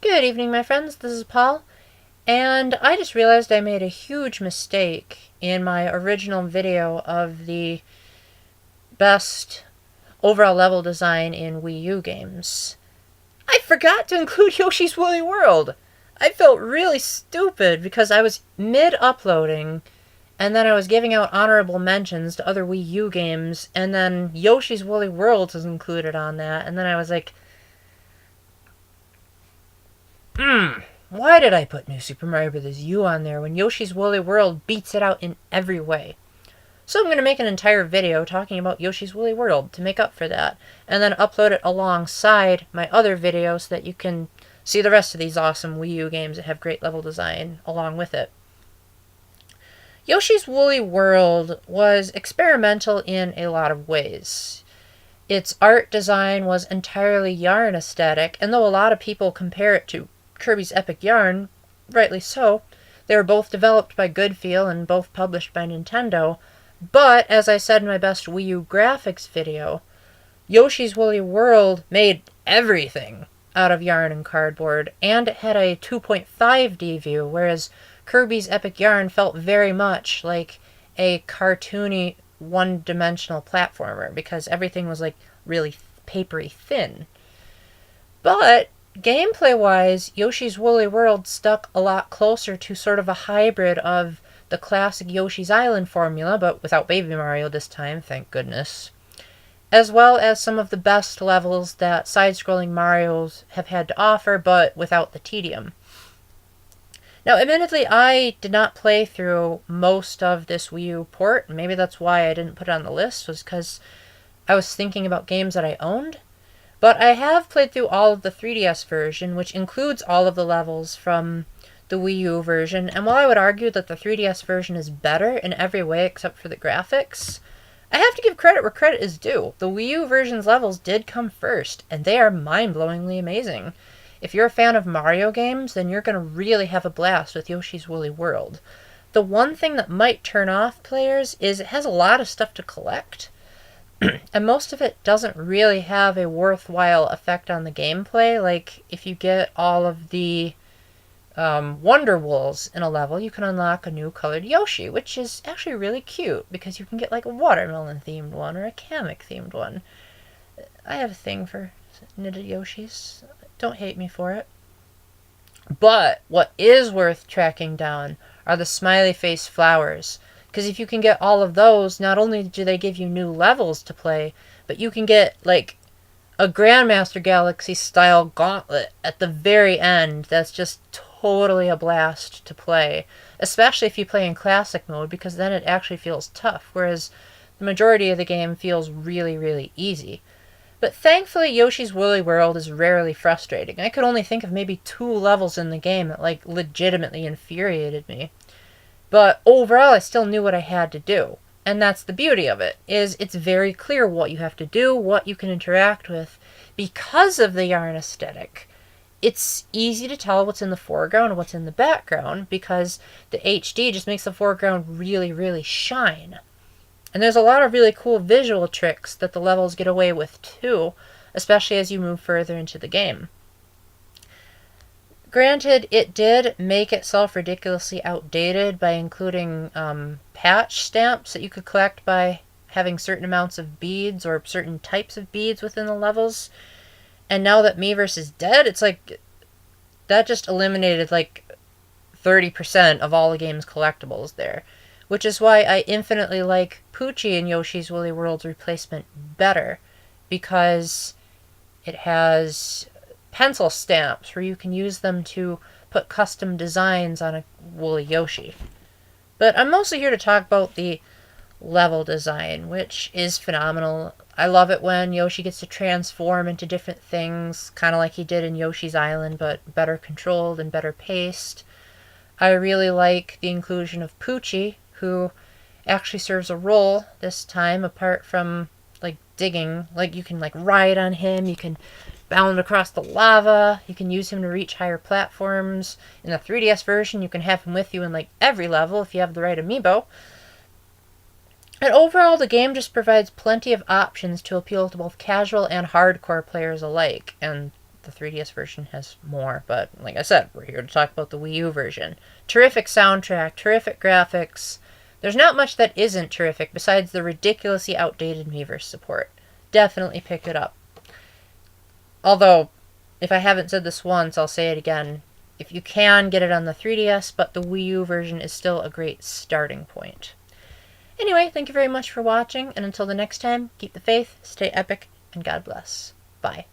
Good evening, my friends. This is Paul, and I just realized I made a huge mistake in my original video of the best overall level design in Wii U games. I forgot to include Yoshi's Woolly World! I felt really stupid because I was mid-uploading, and then I was giving out honorable mentions to other Wii U games, and then Yoshi's Woolly World was included on that, and then I was like, why did I put New Super Mario Bros. U on there when Yoshi's Woolly World beats it out in every way? So I'm going to make an entire video talking about Yoshi's Woolly World to make up for that, and then upload it alongside my other video so that you can see the rest of these awesome Wii U games that have great level design along with it. Yoshi's Woolly World was experimental in a lot of ways. Its art design was entirely yarn aesthetic, and though a lot of people compare it to Kirby's Epic Yarn, rightly so. They were both developed by Goodfeel and both published by Nintendo. But, as I said in my best Wii U graphics video, Yoshi's Woolly World made everything out of yarn and cardboard, and it had a 2.5D view, whereas Kirby's Epic Yarn felt very much like a cartoony, one-dimensional platformer, because everything was like really papery thin. But gameplay-wise, Yoshi's Woolly World stuck a lot closer to sort of a hybrid of the classic Yoshi's Island formula, but without Baby Mario this time, thank goodness, as well as some of the best levels that side-scrolling Marios have had to offer, but without the tedium. Now, admittedly, I did not play through most of this Wii U port. Maybe that's why I didn't put it on the list, was because I was thinking about games that I owned. But I have played through all of the 3DS version, which includes all of the levels from the Wii U version, and while I would argue that the 3DS version is better in every way except for the graphics, I have to give credit where credit is due. The Wii U version's levels did come first, and they are mind-blowingly amazing. If you're a fan of Mario games, then you're going to really have a blast with Yoshi's Woolly World. The one thing that might turn off players is it has a lot of stuff to collect, and most of it doesn't really have a worthwhile effect on the gameplay. Like, if you get all of the Wonder Wools in a level, you can unlock a new colored Yoshi, which is actually really cute, because you can get like a watermelon-themed one or a Kamek-themed one. I have a thing for knitted Yoshis. Don't hate me for it. But what is worth tracking down are the smiley face flowers. Because if you can get all of those, not only do they give you new levels to play, but you can get, like, a Grandmaster Galaxy style gauntlet at the very end that's just totally a blast to play. Especially if you play in classic mode, because then it actually feels tough, whereas the majority of the game feels really, really easy. But thankfully, Yoshi's Woolly World is rarely frustrating. I could only think of maybe 2 levels in the game that, like, legitimately infuriated me. But overall, I still knew what I had to do. And that's the beauty of it, is it's very clear what you have to do, what you can interact with. Because of the yarn aesthetic, it's easy to tell what's in the foreground and what's in the background, because the HD just makes the foreground really, really shine. And there's a lot of really cool visual tricks that the levels get away with too, especially as you move further into the game. Granted, it did make itself ridiculously outdated by including patch stamps that you could collect by having certain amounts of beads or certain types of beads within the levels. And now that Miiverse is dead, it's like that just eliminated like 30% of all the game's collectibles there. Which is why I infinitely like Poochie in Yoshi's Woolly World's replacement better, because it has pencil stamps where you can use them to put custom designs on a Woolly Yoshi. But I'm mostly here to talk about the level design, which is phenomenal. I love it when Yoshi gets to transform into different things, kind of like he did in Yoshi's Island, but better controlled and better paced. I really like the inclusion of Poochie, who actually serves a role this time, apart from, like, digging. Like, you can, like, ride on him, you can bound across the lava, you can use him to reach higher platforms. In the 3DS version, you can have him with you in, like, every level if you have the right amiibo. And overall, the game just provides plenty of options to appeal to both casual and hardcore players alike, and the 3DS version has more, but like I said, we're here to talk about the Wii U version. Terrific soundtrack, terrific graphics. There's not much that isn't terrific besides the ridiculously outdated Miiverse support. Definitely pick it up. Although, if I haven't said this once, I'll say it again. If you can, get it on the 3DS, but the Wii U version is still a great starting point. Anyway, thank you very much for watching, and until the next time, keep the faith, stay epic, and God bless. Bye.